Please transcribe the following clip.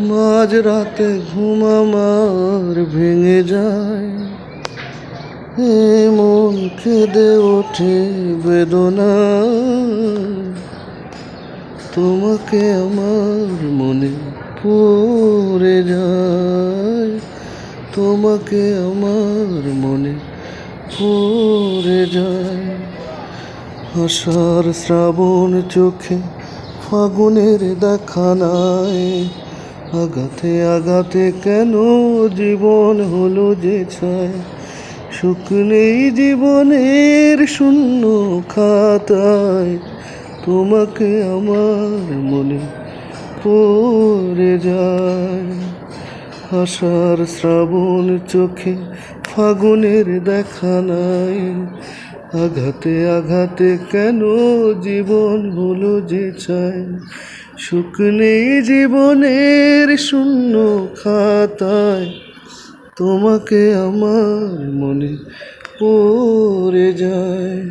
মাঝ রাতে ঘুম আমার ভেঙে যায়, মন কেঁদে ওঠে বেদনা। তোমাকে আমার মনে পড়ে যায়, তোমাকে আমার মনে পড়ে যায়। আষাঢ় শ্রাবণ চোখে ফাগুনের দেখা নাই, আঘাতে আঘাতে কেন জীবন হলো যে ছায়। সুখ নেই জীবনের শূন্য খাতায়, তোমাকে আমার মনে পড়ে যায়। আষাঢ় শ্রাবণ চোখে ফাগুনের দেখা নাই, আঘাতে আঘাতে কেন জীবন হলো যে চায়। সুখ নেই জীবনের শূন্য খাতায়, তোমাকে আমার মনে পড়ে যায়।